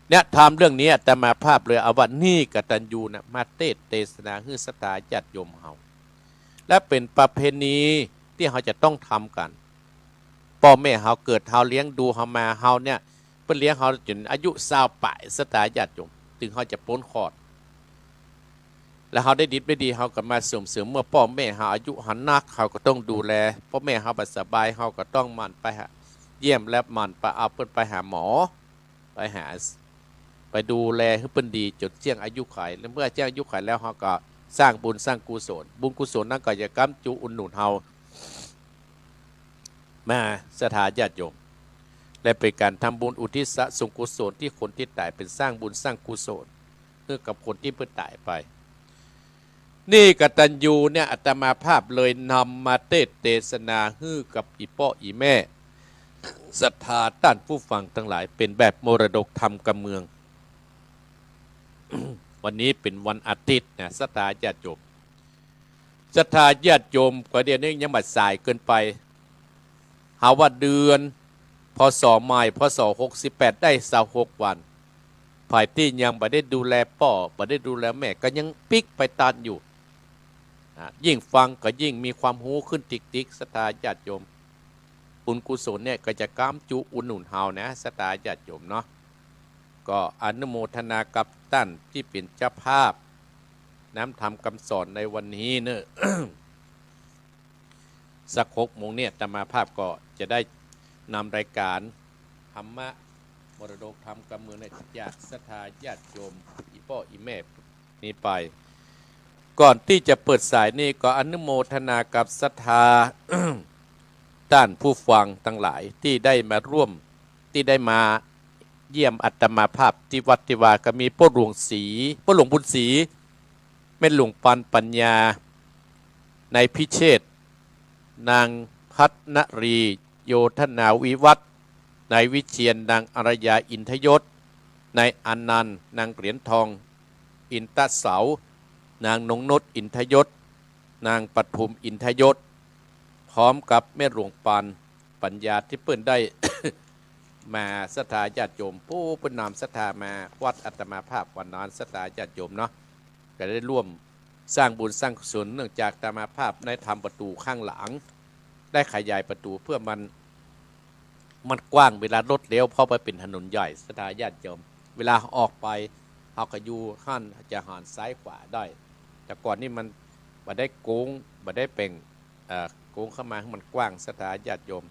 เนี่ยทำเรื่องนี้แต่มาภาพเลยเอาว่านี่กตัญญูนะมาเทศนาให้ศรัทธาญาติโยมเฮาและเป็นประเพณีที่เฮาจะต้องทำกันพ่อแม่เฮาเกิดเฮาเลี้ยงดูเฮามาเฮาเนี่ยเพิ่นเลี้ยงเฮาจนอายุ20ปลายศรัทธาญาติโยม ถึงเขาจะพ้นขอดแล้วเขาได้ดีไม่ดีเขาก็มาเสริมเมื่อพ่อแม่เขาอายุหันนักเขาก็ต้องดูแลพ่อแม่เขาบัดสบายเขาก็ต้องมันไปหาเยี่ยมและมันไปเอาเพิ่นไปหาหมอไปดูแลให้เพิ่นดีจนเจียงอายุขัยแล้วเมื่อเจียงอายุขัยแล้วเขาก็สร้างบุญสร้างกุศลบุญกุศลนั่นก็จะกำจุอุดหนุนเฮามาสถานญาติโยมและเป็นการทำบุญอุทิศส่งกุศลที่คนที่ตายเป็นสร้างบุญสร้างกุศลเพื่อกับคนที่เพิ่งตายไปนี่กตัญญูเนี่ยอาตมาภาพเลยนำมาเทศนาฮื้อกับอีพ่ออีแม่ศรัทธาต้านผู้ฟังทั้งหลายเป็นแบบมรดกธรรมกำเมือง วันนี้เป็นวันอาทิตย์นะศรัทธาญาติโยมศรัทธาญาติโยมกว่าเดียวนี้ยังบัดสายเกินไปหาว่าเดือนพศใหม่พศ68ได้26วันฝ่ายที่ยังบ่ได้ดูแลพ่อบ่ได้ดูแลแม่ก็ยังปิ๊กไปตันอยู่ยิ่งฟังก็ยิ่งมีความหูขึ้นติ๊กศรัทธาญาติโยมบุญกุศลเนี่ยก็จะก้ามจุอุดหนุนเฮานะศรัทธาญาติโยมเนาะก็อนุโมทนากับท่านที่เป็นเจ้าภาพน้ำธรรมคำสอนในวันนี้เนอะ สัก6 โมงเนี่ยอาตมาภาพก็จะได้นำรายการธรรมะมรดกธรรมกำเมืองในญาติศรัทธาญาติโยมอีพ่ออีแม่นี้ไปก่อนที่จะเปิดสายนี่ก็อนุโมทนากับศรัทธา ท่านผู้ฟังทั้งหลายที่ได้มาร่วมที่ได้มาเยี่ยมอาตมาภาพที่วัดที่ว่าก็มีพ่อหลวงศรีพ่อหลวงบุญศรีแม่หลวงปัญญาในพิเชษนางพัฒนรีโยธนาวิวัฒน์นายวิเชียรนางอรยาอินทยศนายอนันต์นางเหรียญทองอินตะเสานางนงนุชอินทยศนางปทุมอินทยศพร้อมกับแม่หลวงปัญญาที่เปิ้นได้ มาศรัทธาญาติโยมผู้เป็นนำศรัทธามาวัดอาตมาภาพวันนั้นศรัทธาญาติโยมเนาะก็ได้ร่วมสร้างบุญสร้างกุศลเนื่องจากอาตมาภาพได้ทำประตูข้างหลังได้ขยายประตูเพื่อมันกว้างเวลารถเลี้ยวเพราะไปเป็นถนนใหญ่ศรัทธาญาติโยมเวลาออกไปเขาก็อยู่ขั้นจะหันซ้ายขวาได้แต่ก่อนนี่มันบ่ได้โค้งบ่ได้เป่งโค้งเข้ามาให้มันกว้างศรัทธาญาติโยม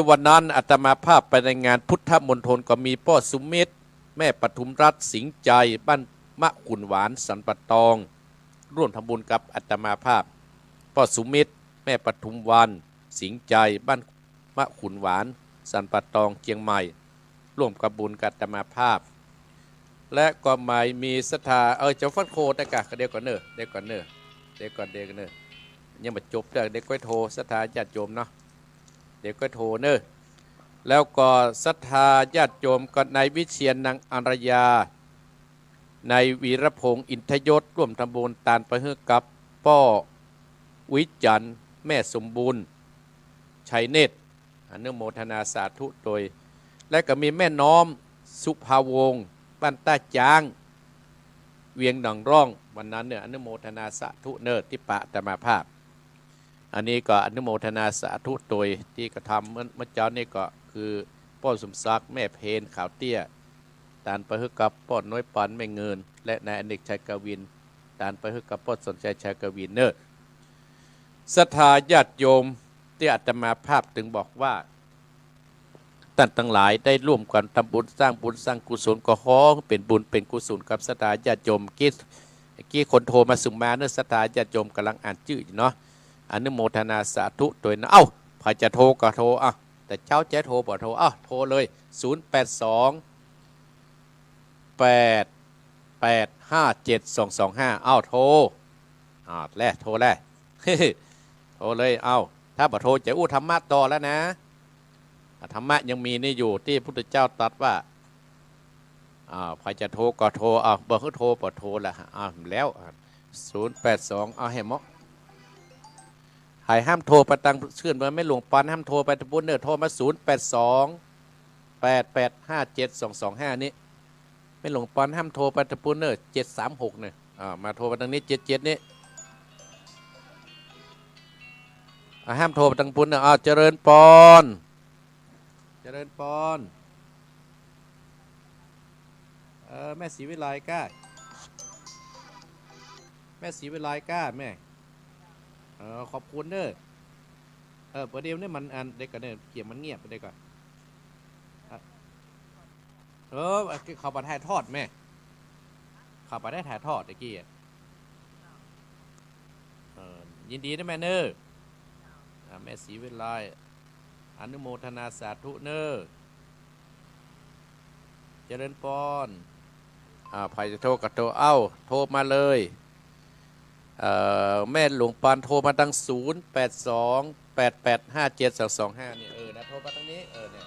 วันนั้นอาตมาภาพไปในงานพุทธมณฑลก็มีพ่อสุเมธแม่ปทุมรัตน์สิงห์ใจบ้านมะขุนหวานสันปะตองร่วมทำบุญกับอาตมาภาพพ่อสุเมธแม่ปทุมวันสิงห์ใจบ้านมะขุนหวานสันปะตองเชียงใหม่ร่วมกับบุญกับอาตมาภาพและก็หมายมีศรัทธาเจ้าฟัดโคแต่กะเดี๋ยวก่อนเนอะยังไม่จบเด็กก็โทรศรัทธาญาติโยมเนาะเดี๋ยวก็โทรเนอะแล้วก็ศรัทธาญาติโยมก็นายวิเชียรนางอารยานายวีรพงศ์อินทยศร่วมทำบุญตานไปเฮือกับพ่อวิจันทร์แม่สมบูรณ์ชัยเนตรอนุโมทนาสาธุโดยและก็มีแม่น้อมสุภาวงศ์บ้านต้าจางเวียงหนองร่องวันนั้นเนี่ยอนุโมทนาสาธุเนอที่ปะอาตมาภาพอันนี้ก็อนุโมทนาสาธุโดยที่กระทำเมื่อเจ้านี่ก็คือพ่อสมศักดิ์แม่เพนขาวเตี้ยตานไปฮึกกับพ่อน้อยปันแม่เงินและนายอเนกชัยกวินตานไปฮึกกับพ่อสนใจชัยกวินเนอศรัทธาญาติโยมที่อาตมาภาพถึงบอกว่าท่านทั้งหลายได้ร่วมกันทำบุญสร้างกุศลก็ขอเป็นบุญเป็นกุศลกับศรัทธาญาติโยมกี้คนโทรมาสุ่มมาเนื้อศรัทธาญาติโยมกำลังอ่านชื่อเนาะอนุโมทนาสาธุโดยนะพอจะโทรก็โทรแต่เช้าจะโทรบ่โทรโทรเลย082 885 7225โทรแล้วโทรแล้ว โทรเลยถ้าบ่โทรจะธรรมะต่อแล้วนะธรรมะยังมีนี่อยู่ที่พุทธเจ้าตรัสว่าพอจะโทรก็โทรบ่คือโทรบ่โทรละแล้ว082ให้เหมาะหายห้ามโทรไปตังเชื่อนมาไม่หลวงปันห้ามโทรไปตะบุญเนอโทรมา082 885 7225นี่ไม่หลวงปันห้ามโทรไปตะบุญเนอ736เนี่ยมาโทรไปทางนี้77นี่ห้ามโทรไปทางปุ้นเนอเจริญปอน แม่ศรีวิไลก้าแม่ศรีวิไลก้าแม่ขอบคุณเด้อประเดี๋ยวนี่มันอันเด็กกันเนี่ยเกี่ยมมันเงียบไปได้ก่อนเข้าไปถ่ายทอดแม่เข้าไปได้ถ่ายทอดตะกี้ยินดีนะแม่เนอแม่ศรีวิไลอนุโมทนาสาธุเนอเจริญปอนใครจะโทรกับโทรโทรมาเลยแม่หลวงปานโทรมาตั้ง0828857225เนี่ยนะโทรมาตั้งนี้เนี่ย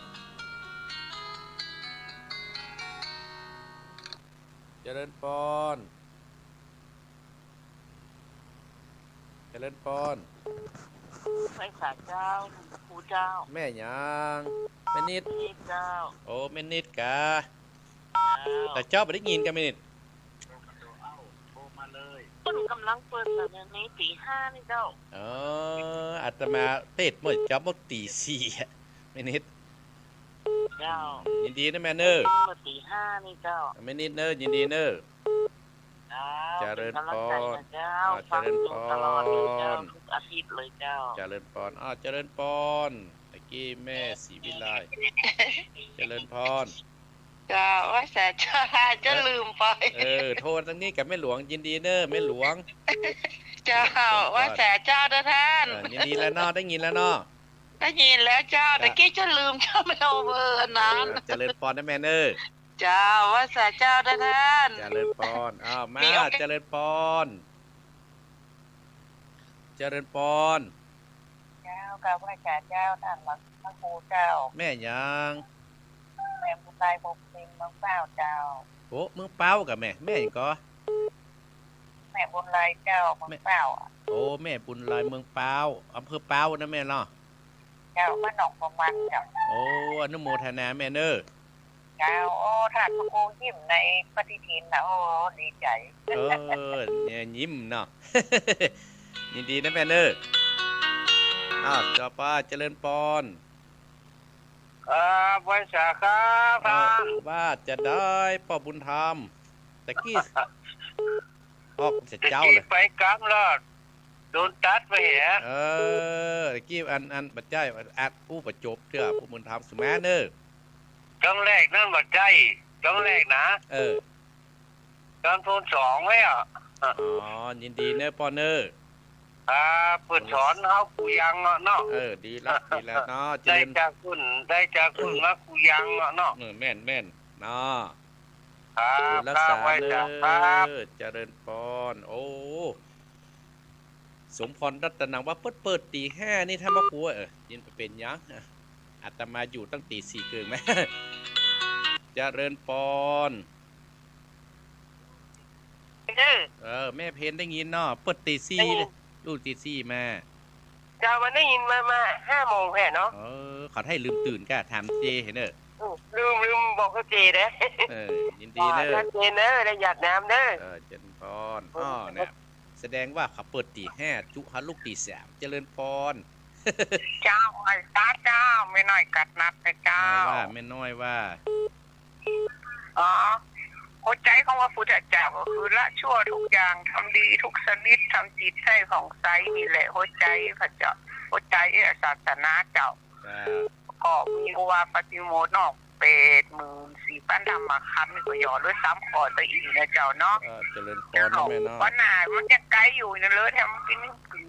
เจริญปอนไปศาลเจ้าครูเจ้าแม่ยังแม่นิดเจ้าโอ้แม่นิดกะแต่เจ้าไม่ได้ยินกันแม่นิดคนกำลังเปิดแบบนี้ตี 5นี่เจ้าอาตมาเต็ดหมดจับหมดตี 4แม่นิดเจ้ายินดีนะแม่เนอเปิดตี 5นี่เจ้าแม่นิดเนอยินดีเนอเจริญพรเจ้าฟังอยู่ตลอดเลยเจ้าทุกอาทิตย์เลยเจ้าเจริญพรเจริญพรตะกี้แม่ศรีวิไลเจริญพรเจ้าว่าแต่เจ้าจะลืมไปโทษทั้งนี้กับแม่หลวงยินดีเนอแม่หลวงเจ้าว่าแต่เจ้าเด้อท่านยินดีแล้วเนาะได้ยินแล้วเนาะได้ยินแล้วเจ้าตะกี้จะลืมเจ้าไม่เอาเบอร์นั้นเจริญพรนะแม่เนอเจ้าว่าแต่เจ้าเด้อท่านเจริญพรมาเจริญพรเจริญพรเจ้ากับว่าแต่เจ้าท่านหลังพระครูเจ้าแม่ยังแม่บุญไลบกเป็นเมืองเป้าเจ้าโอ้เมืองเป้ากับแม่ยังก็แม่บุญไลเจ้าเมืองเป้าโอ้แม่บุญไลเมืองเป้าอำเภอเป้านะแม่เนาะเจ้าบ้านหนองประมันเจ้าโอ้อนุโมทนาแม่เนอเจ้าโอ้ท่านพระครูยิ้มในปฏิทินนะโอ้ดีใจเนี่ยยิ้มเนาะยินดีนะแม่เนอต่อไปเจริญพรบริษัทครับว่าจะได้พ่อบุญธรรมตะกี้ออกจะเจ้าเลยไปกลางรอดโดนตัดไปเหรอตะกี้อันบัดใจอัดผู้ประจบเถอะพ่อบุญธรรมสุมาเนอครั้งแรกนั่นบัดใจครั้งแรกนะการโทน2ไว้ยินดีเนอปอเนอเปิดสอนเขากูยังเนาะดีแล้วเนาะได้จากคุณมากูยังเนาะแม่นเนาะรักษาไว้เจริญพรโอ้สมพรรัตนังว่าเปิดตี 5นี่ถ้ามาครูยินไปเป็นยังอาตมาอยู่ตั้งตี 4เกินไหมเจริญพรแม่เพนได้ยินเนาะเปิดตี 4ลูกตี 4มาจะวันได้ยินมา5 โมงแค่เนาะขอให้ลืมตื่นก็ถามเจเห็นลืมบอกเขาเจเด้ยินดีเด้อเจเด้อได้หยาดน้ำเด้อเจริญพรเนี่ยแสดงว่าเขาเปิดตี 5จุฮัลูกตี 3เจริญพรเจ้าไอ้ตาเจ้าไม่น้อยกัดนัดไปเจ้าว่าไม่น้อยว่าหัวใจของพระพุทธเจ้าก็คือละชั่วทุกอย่างทำดีทุกชนิดทำจิตให้ของใสนี่แหละหัวใจพระเจ้าหัวใจศาสนาเจ้าก็มีว่าปฏิโมทนอก14,000 ธรรมคำนี่ก็ย่อด้วย3 ข้อตัวอีกนะเจ้าเนาะเจริญพรแม่เนาะวันหน้ามันจะไกลอยู่นั่นเลยแถมกิน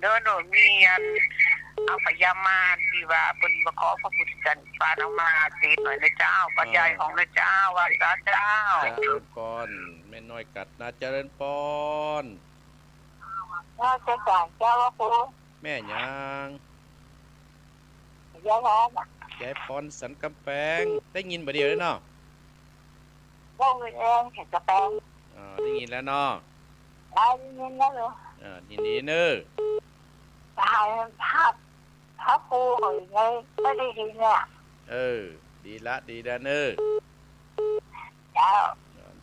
เดินโดดมีเอาพยามาที่ว่าเป็นประกอบพระพุทธเจ้าปานเอามาเทศหน่อยนะเจ้าปัจจัยของนะเจ้าว่าเจ้าเจริญพรแม่น้อยกัดนะเจริญพรว่าจะสั่งเจ้าว่าคุณแม่ยังยายร้อนยายพรสันกำแพงได้ยินบ่เดียวเลยเนาะว่าเงินเองเห็นกระแปงได้ยินแล้วเนาะได้ยินแล้วเหรอยินดีเนอถ่ายภาพครูหรือไงไม่ได้ยินเนี่ยดีละเนอเจ้า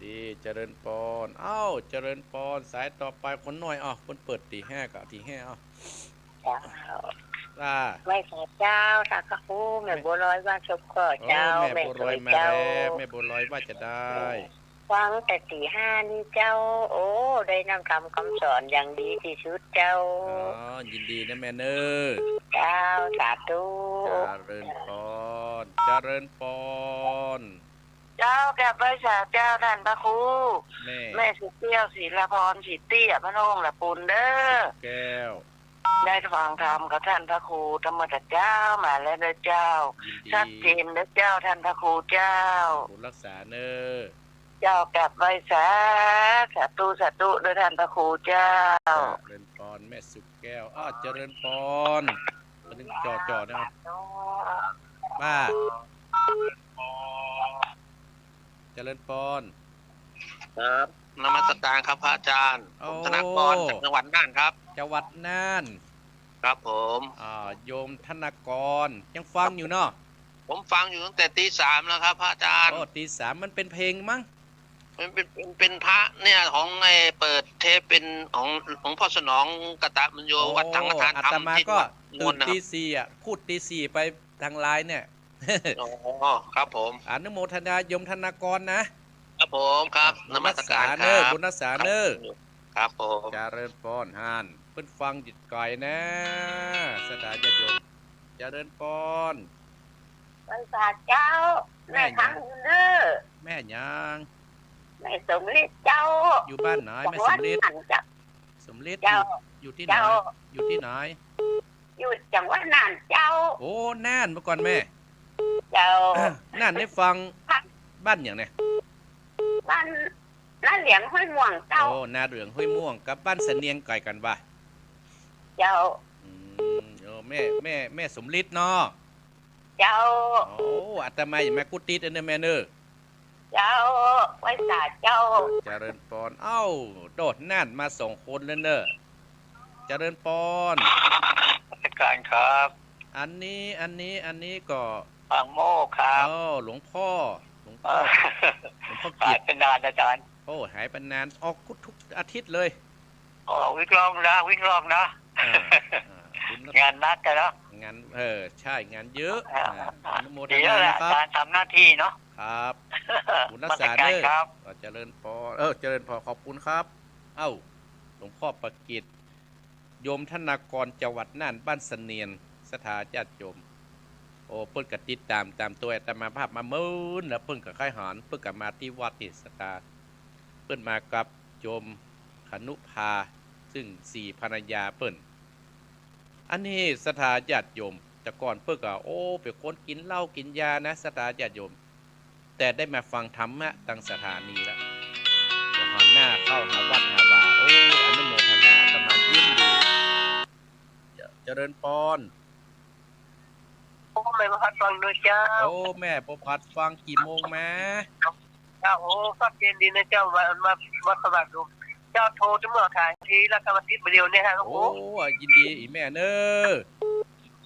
ดีเจริญพรเจริญพรสายต่อไปคนหน่อยคนเปิดตี 5กับตี 5ไม่ใช่เจ้าสักครู่แม่บัวลอยว่าชมก่อเจ้าแม่บัวลอยมาแล้วแม่บัวลอยว่าจะได้พ ฟังแต่ตี 5นี่เจ้าโอ้ได้นำคำสอนอย่างดีที่สุดเจ้าอ๋อยินดีนะแม่เนอเจ้าสาธุเจริญพรเจริญพรเจ้าแก่พระสาเจ้าท่านพระครูแม่สุเตี้ยวศิลพรศิเตี้ยพระนงละปุนเด้อแก้วได้ฟังธรรมกับท่านพระครูธรรมเจ้ามาแล้วเด้อเจ้าชัดเจนเด้อเจ้าท่านพระครูเจ้าบุญรักษาเนอเจ้ากลับไว้สาธุโดยท่านพระครูเจ้าเจริญพรแม่สุแก้วเจริญพรมาถึงจอนะป้าเจริญพรครับนมัสการครับพระอาจารย์ผมธนกรจากจังหวัดน่านครับจังหวัดน่านครับผมโยมธนกรยังฟังอยู่เนาะผมฟังอยู่ตั้งแต่ตี 3แล้วครับพระอาจารย์ตี 3มันเป็นเพลงมั้งมันเป็นพระเนี่ยของไอ้เปิดเทปเป็นของพ่อสนองกตมันโยวัดสังฆทานธรรมที่ก็ตื่นตี 4พูดตี 4ไปทางไลน์เนี่ยอ๋อครับผมอนุโมทนายมธนกรนะครับผมครับนมัสการครับบุญรักษาเนอครับผมเจริญพรฮานเพิ่นฟังจิตก่อยนะสถานญาติโยมเจริญพรพระสาเจ้าแม่ทางเด้อแม่ยังแม่สมฤทธิ์เจ้าอยู่บ้านไหนแม่สมฤทธิ์สมฤทธิ์อยู่ที่ไหนอยู่ที่ไหนอยู่จังหวัดน่านเจ้าโอ้น่านเมื่อก่อนแม่เจ้าน่านได้ฟังบ้านอย่างเนี่ยบ้านน้าเหลียงห้วยม่วงเจ้าโอ้นาเหลืองห้วยม่วงกับบ้านเสนียงไก่กันป่ะเจ้าแม่สมฤทธิ์เนาะเจ้าโอ้อาตมาอย่าแม่กุฏิดแม่เนอเจ้าไว้สาเจ้าเจริญพรโดดน่านมา2 คนแล้วเนอเจริญพรราชการครับอันนี้ก็บางโม่ครับหลวงพ่อหายไปนานอาจารย์หายไปนานออกทุกอาทิตย์เลยวิ่งรอบนะงานนัดกันเนาะงานใช่งานเยอะอนุโมทนานะครับการทำหน้าที่เนาะครับบุญรักษาเด้อเจริญพรเจริญพรขอบคุณครับหลวงพ่อประกิตโยมธนากรจังหวัดน่านบ้านเสนียนสถาญาติโยมเพิ่นก็ติดตามตัวอาตมาภาพมามื้อแล้วเพิ่นก็ค่ายหอนเพิ่นก็มาที่วัดที่สตาเพิ่นมากับโยมขนุภาซึ่ง4ภรรยาเพิ่นอันนี้สถาญาติโยมแต่ก่อนเพิ่นก็เป็นคนกินเหล้ากินยานะสถาญาติโยมแต่ได้มาฟังธรรมะตั้งสถานีแล้วหันหน้าเข้าหาวัดหาวาอนุโมทนาประมาณยิ้มดีเจริญพรแม่ประพัดฟังด้วยเจ้าแม่ประพัดฟังกี่โมงแม่เจ้าฟังเย็นดีนะเจ้ามาสมัครดูเจ้าโทรจะเมื่อทางทีแล้วก็มาติดเดียวเนี่ยฮะยินดีอีแม่เนอ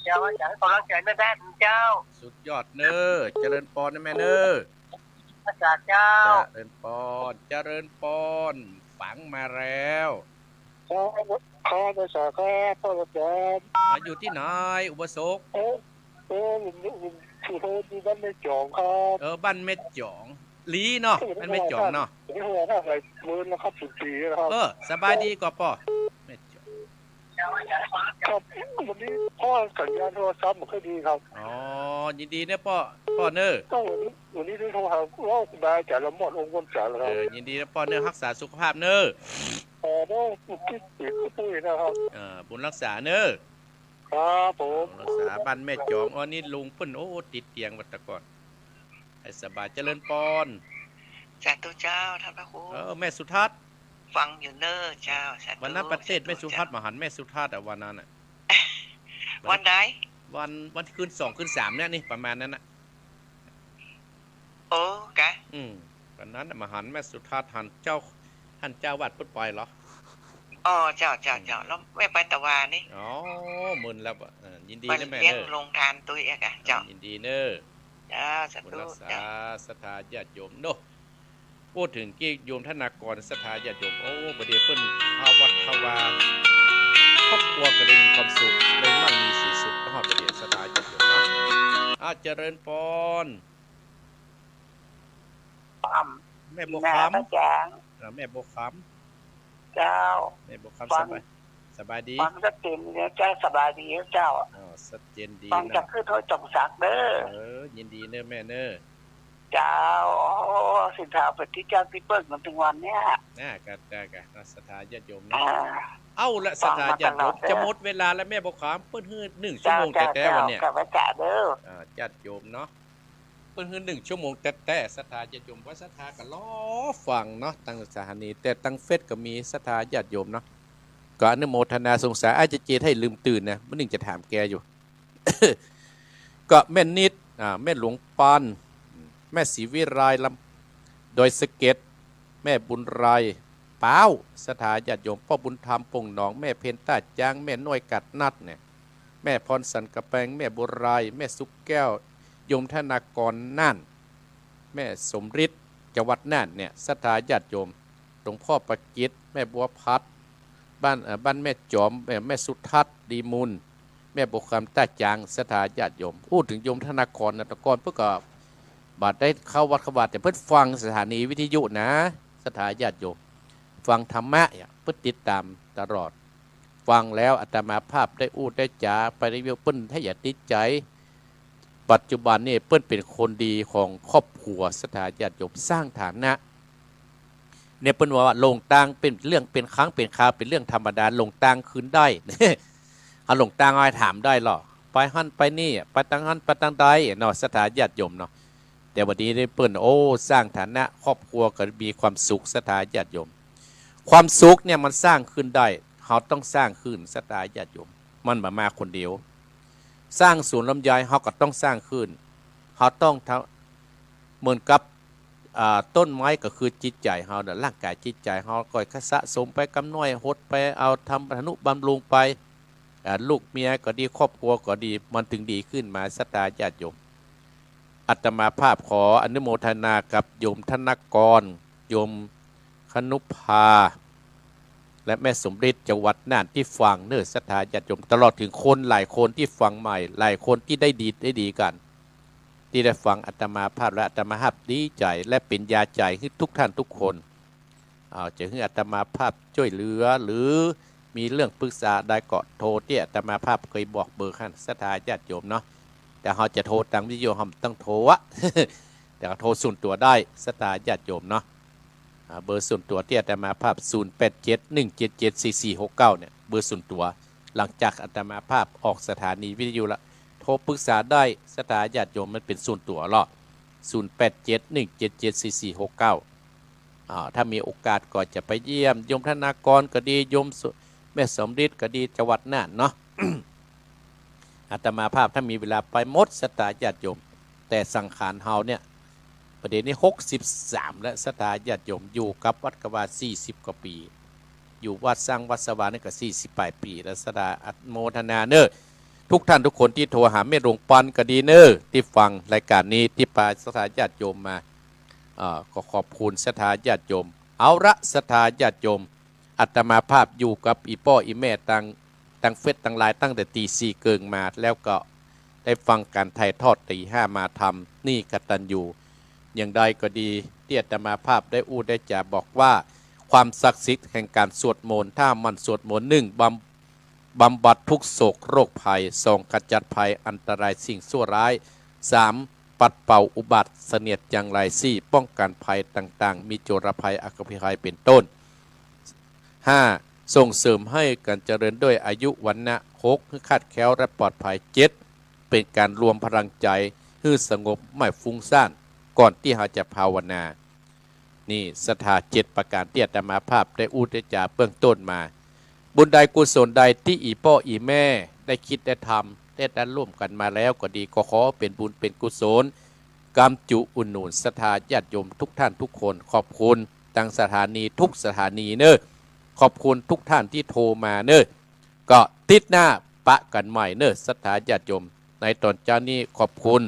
เจ้าอยากให้กำลังใจแม่แม่เจ้าสุดยอดเนอเจริญพรนะแม่เนอพระเจ้าเจริญพรฝังมาแล้วข้าพระเจ้าพ่อพระเจ้าอยู่ที่ไหนอุปสกคือที่บ้านแม่จองครับบ้านแม่จองลีเนาะมันแม่จองเนาะมือนะครับสุดทีนะครับสบายดีกว่าป่อแม่จองครับวันนี้พ่อสัญญาณโทรศัพท์มันค่อยดีครับยินดีนะป่อเนอวันนี้ได้โทรหาว่าคุณนายจ่ายละหมดองค์คนจ่ายแล้วครับยินดีนะป่อเนอรักษาสุขภาพเนอได้คิดติดปุ้ยนะครับบุญรักษาเนอครับผมรักษาบ้านแม่จองนี่ลุงเพิ่นติดเตียงวัดตะก่อนให้สบายเจริญพรสาธุเจ้าท่านพระครูแม่สุทัศน์ฟังอยู่เนอเจ้าวันนั้นประเทศแม่สุทัศน์มาหันแม่สุทัศน์วันนั้นวันไหนวันที่ขึ้น2ขึ้น3เนี่ยนี่ประมาณนั้นกะวันนั้นมาหันแม่สุทัศน์หันท่านเจ้าวัดพุทธปล่อยเหรอเจ้าแล้วไม่ไปตะวานี่มึนแล้วยินดีนะแม่เนอลงทานตัวเองอ่ะเจ้ายินดีเนอสาธุรักษาสถาญาติโยมโนพูดถึงกี่โยมธนากรสถาญาติโยมบดีเพิ่นภาวัดภาวาครอบครัวก็เลยมีความสุขเลยมั่งมีสีสุขก็หอดประเดี๋ยวสถาญาติโยมเนาะเจริญพร แม่บัว นา ค พระจาง ำแม่บัวค เจ้า ำแม่บัวคำสบายดี ฟังจะเต็มเนี่ยเจ้าสบายดีเจ้า ชัดเจนดี ฟังจะ เนาะ คือโทษจงศักดิ์เด้อ ยินดีเนอะแม่เนอะ เจ้าสินทาปฏิจจารพิเปิลมันถึงวันเนี้ย น่ากะสถานญาติโยมเนาะ อ่า เอาละสถานญาติโยมจะหมดเวลาแล้วแม่บัวคำเปิ้นฮื้อ1 ชั่วโมงแต่วันเนี่ย กับพระจ่าเด้อ ญาติโยมเนาะเปิ้นฮื้อ1 ชั่วโมงแต่สถานญาติโยมว่าสถาก็รอฟังเนาะตั้งสถานีแต่ตั้งเฟซก็มีสถานญาติโยมเนาะก็อนุโมทนาสงสารอาจจะเจตให้ลืมตื่นนะมื้อนึงจะถามแกอยู่ ก็แม่นิดแม่หลวงปานแม่ศรีวิไลลำโดยสะเก็ดแม่บุญไรเป้าสถานญาติโยมพ่อบุญธรรมปงหนองแม่เพนตาจางแม่น้อยกัดนัดเนี่ยแม่พรสันกระแปงแม่บุญไรแม่สุกแก้วยมธนากรน่านแม่สมฤทธิ์จังหวัดน่านเนี่ยสถานญาติโยมหลวงพ่อประกิตแม่บัวพัดบ้านแม่จอมแม่สุทัศน์ดีมูลแม่บุคคำตาจางสถานญาติโยมพูดถึงโยมธนากรนะตะกอนเพื่อก็บาดได้เข้าวัดขวัดแต่เพื่อฟังสถานีวิทยุนะสถานญาติโยมฟังธรรมะเพื่อติดตามตลอดฟังแล้วอาตมาภาพได้อู้ได้จ๋าไปรีวิวเปิ้นให้อย่าติดใจปัจจุบันนี่เปิ้นเป็นคนดีของครอบครัวสถานญาติโยมสร้างฐานะเนี่ยเปิ้นว่าลงตังเป็นเรื่องเป็นครั้งเป็นคราวเป็นเรื่องธรรมดาลงตังคืนได้ เอาลงตังอะไรถามได้หรอไปหั่นไปนี่ไปตังหั่นไปตังใดเนาะสถานญาติโยมเนาะแต่วันนี้ได้เปิ้นโอ้สร้างฐานะครอบครัวก็มีความสุขสถานญาติโยมความสุขเนี่ยมันสร้างขึ้นได้เขาต้องสร้างขึ้นสถานญาติโยมมันมาคนเดียวสร้างศูนย์ลำไยเขาก็ต้องสร้างขึ้นเขาต้องเหมือนกับต้นไม้ก็คือจิตใจเขาเนี่ยร่างกายจิตใจเขาก็สะสมไปกำน้อยหดไปเอาทำอนุบำรุงไปลูกเมียก็ดีครอบครัวก็ดีมันถึงดีขึ้นมาสถานญาติโยมอาตมาภาพขออนุโมทนากับโยมธนกรโยมคนุภาและแม่สมฤทธิ์จังหวัดน่านที่ฟังเนื้อสถานญาติโยมตลอดถึงคนหลายคนที่ฟังใหม่หลายคนที่ได้ดีกันที่ได้ฟังอาตมาภาพและอาตมาภาพดีใจและเป็นยาใจให้ทุกท่านทุกคนจะให้อาตมาภาพช่วยเหลือหรือมีเรื่องปรึกษาได้ก็โทรที่อาตมาภาพเคยบอกเบอร์ขั้นสถานญาติโยมเนาะแต่เขาจะโทรตามวิทยุเขาต้องโทรวะ แต่ก็โทรส่วนตัวได้สถานญาติโยมเนาะเบอร์ส่วนตัวที่อาตมาภาพ0871774469เนี่ยเบอร์ส่วนตัวหลังจากอาตมาภาพออกสถานีวิทยุละโทรปรึกษาได้สถานญาติโยมมันเป็นส่วนตัวหรอ0871774469ถ้ามีโอกาสก็จะไปเยี่ยมโยมธนากรก็ดีโยมแม่สมฤทธิ์ก็ดีจังหวัดน่านเนาะ อาตมาภาพถ้ามีเวลาไปหมดสถานญาติโยมแต่สังขารเฮาเนี่ยประเด็นนี้63และสถานญาติโยมอยู่กับวัดกวา40 กว่าปีอยู่วัดสร้างวัดสว่างนี่ก็48 ปีและสถานอนุโมทนาเนอะทุกท่านทุกคนที่โทรหาแม่หลวงปันก็ดีเนอะที่ฟังรายการนี้ที่พาสถานญาติโยมมาก็ขอบคุณสถานญาติโยมเอาละสถานญาติโยมอาตมาภาพอยู่กับอีพ่ออีแม่ตั้งเฟซตั้งไลน์ตั้งแต่ตี 4เกิงมาแล้วก็ได้ฟังการถ่ายทอดตี 5มาทำนี่กตัญญูอย่างใดก็ดีที่อาตมาภาพได้อู้ได้จ่าบอกว่าความศักดิ์สิทธิ์แห่งการสวดมนต์ถ้ามันสวดมนต์บำบัดทุกโศกโรคภัย2ขจัดภัยอันตรายสิ่งชั่วร้าย3ปัดเป่าอุบัติเสนียดอย่างไร4ป้องกันภัยต่างๆมีโจรภัยอัคคีภัยเป็นต้น5ส่งเสริมให้การเจริญด้วยอายุวันนะ6ให้คาดแคล้วและปลอดภัย7เป็นการรวมพลังใจให้สงบไม่ฟุ้งซ่านก่อนที่เราจะภาวนานี่สถา7ประการที่อาตมาภาพได้อุทจาเบื้องต้นมาบุญใดกุศลใดที่อีพ่ออีแม่ได้คิดได้ทำได้ร่วมกันมาแล้วก็ดีก็ขอเป็นบุญเป็นกุศลกำจุอุดหนุนสถาญาติโยมทุกท่านทุกคนขอบคุณทางสถานีทุกสถานีเนอะขอบคุณทุกท่านที่โทรมาเนอะก็ติดหน้าปะกันใหม่เนอะสถาญาติโยมในตอนเจ้านี้ขอบคุณ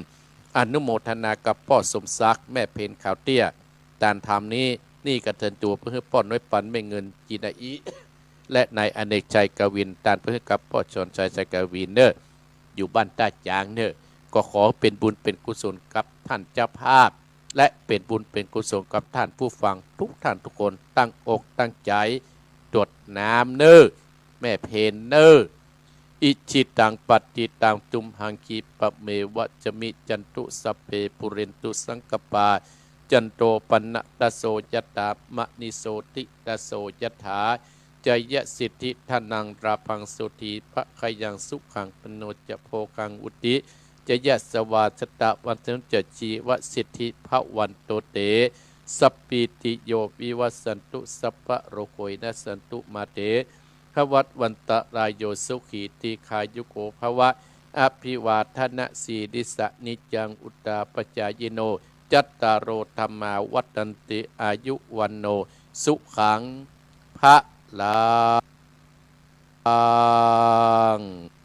อนุโมทนากับพ่อสมศักดิ์แม่เพนขาวเตี้ยการทำนี้นี่กระเทินตัวเพื่อป้อนน้อยปันไม่เงินจีนาอีและนายอเนกชัยกวินตานเพื่อกับพ่อชนชัยกวินเนอร์อยู่บ้านตาจางเนอร์ก็ขอเป็นบุญเป็นกุศลกับท่านเจ้าภาพ และเป็นบุญเป็นกุศลกับท่านผู้ฟังทุกท่านทุกคนตั้งอกตั้งใจตรวจน้ำเนอแม่เพนเนออิจิตังปฏิตังตุมหังคีปะเมวะจะมิจันตุสพเพปุเรนตุสังกปาจันโตปนะตะโสยตามะนิโสติตะโสยถาจยสิทธิทานังราพังสุธีพระขยังสุขังปโนจะโพกังอุติจยสวาสตะวันตุจจีวสิทธิภวันโตเตสัพปิติโยวิวัสสันตุสัพพะโรโคยนะสันตุมาเตภวัตวันตรายโยสุขีติขายุโกภวะอภิวาทนะสีดิสะนิจังอุตตาปจายโนจัตตารโอธรรมาวัตันติอายุวันโนสุขังพระลัง